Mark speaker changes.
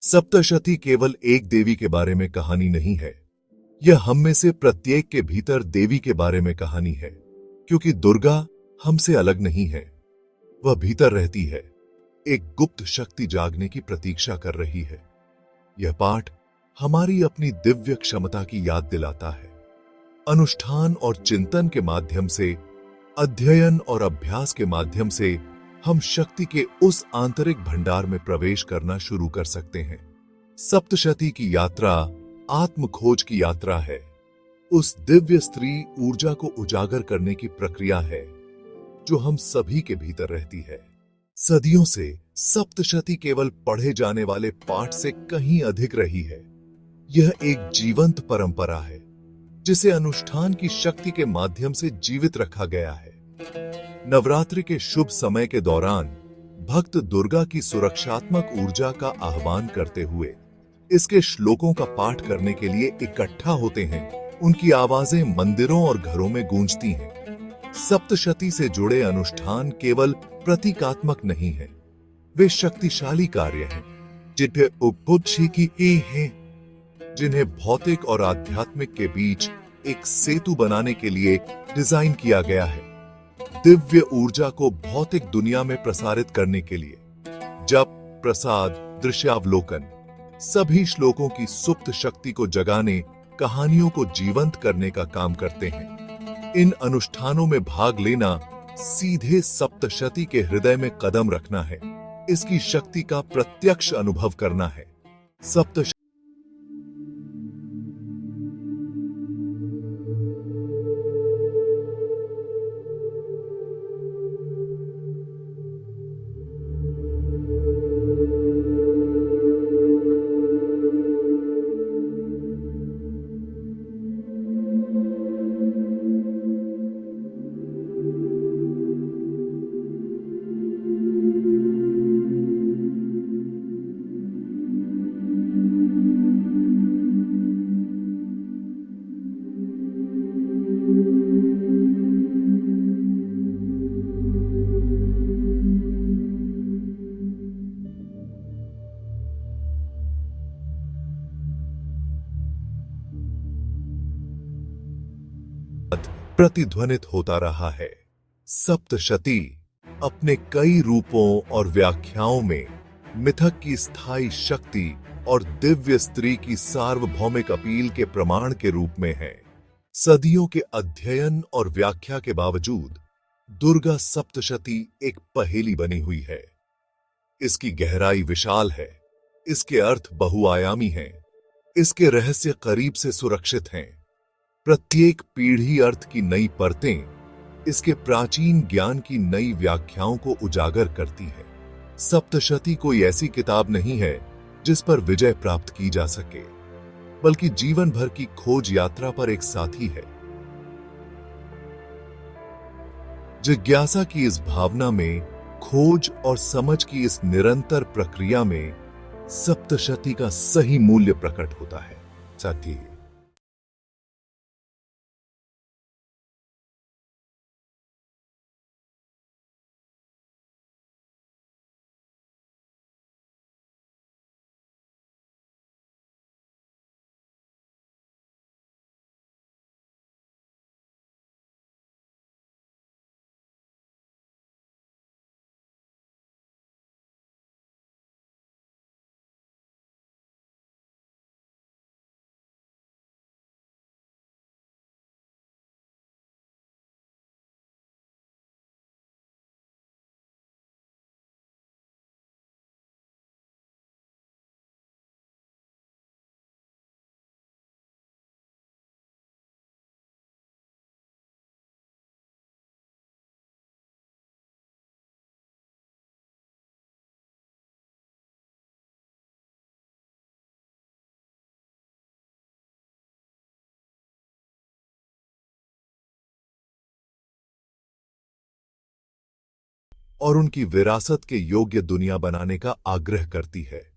Speaker 1: सप्तशती केवल एक देवी के बारे में कहानी नहीं है, यह हम में से प्रत्येक के भीतर देवी के बारे में कहानी है, क्योंकि दुर्गा हमसे अलग नहीं है, वह भीतर रहती है, एक गुप्त शक्ति जागने की प्रतीक्षा कर रही है। यह पाठ हमारी अपनी दिव्य क्षमता की याद दिलाता है। अनुष्ठान और चिंतन के माध्यम से, अध्ययन और अभ्यास के माध्यम से हम शक्ति के उस आंतरिक भंडार में प्रवेश करना शुरू कर सकते हैं। सप्तशती की यात्रा आत्म खोज की यात्रा है, उस दिव्य स्त्री ऊर्जा को उजागर करने की प्रक्रिया है जो हम सभी के भीतर रहती है। सदियों से सप्तशती केवल पढ़े जाने वाले पाठ से कहीं अधिक रही है। यह एक जीवंत परंपरा है जिसे अनुष्ठान की शक्ति के माध्यम से जीवित रखा गया है। नवरात्रि के शुभ समय के दौरान भक्त दुर्गा की सुरक्षात्मक ऊर्जा का आह्वान करते हुए इसके श्लोकों का पाठ करने के लिए इकट्ठा होते हैं। उनकी आवाजें मंदिरों और घरों में गूंजती हैं। सप्तशती से जुड़े अनुष्ठान केवल प्रतीकात्मक नहीं है, वे शक्तिशाली कार्य हैं जिन्हें उपबुद्धि है, जिन्हें भौतिक और आध्यात्मिक के बीच एक सेतु बनाने के लिए डिजाइन किया गया है। दिव्य ऊर्जा को भौतिक दुनिया में प्रसारित करने के लिए जप, प्रसाद, दृश्यावलोकन सभी श्लोकों की सुप्त शक्ति को जगाने, कहानियों को जीवंत करने का काम करते हैं। इन अनुष्ठानों में भाग लेना सीधे सप्तशती के हृदय में कदम रखना है, इसकी शक्ति का प्रत्यक्ष अनुभव करना है। सप्तशती प्रतिध्वनित होता रहा है। सप्तशती अपने कई रूपों और व्याख्याओं में मिथक की स्थायी शक्ति और दिव्य स्त्री की सार्वभौमिक अपील के प्रमाण के रूप में है। सदियों के अध्ययन और व्याख्या के बावजूद दुर्गा सप्तशती एक पहेली बनी हुई है। इसकी गहराई विशाल है, इसके अर्थ बहुआयामी हैं, इसके रहस्य करीब से सुरक्षित हैं। प्रत्येक पीढ़ी अर्थ की नई परतें इसके प्राचीन ज्ञान की नई व्याख्याओं को उजागर करती है। सप्तशती कोई ऐसी किताब नहीं है जिस पर विजय प्राप्त की जा सके, बल्कि जीवन भर की खोज यात्रा पर एक साथी है। जिज्ञासा की इस भावना में, खोज और समझ की इस निरंतर प्रक्रिया में सप्तशती का सही मूल्य प्रकट होता है। साथी और उनकी विरासत के योग्य दुनिया बनाने का आग्रह करती है।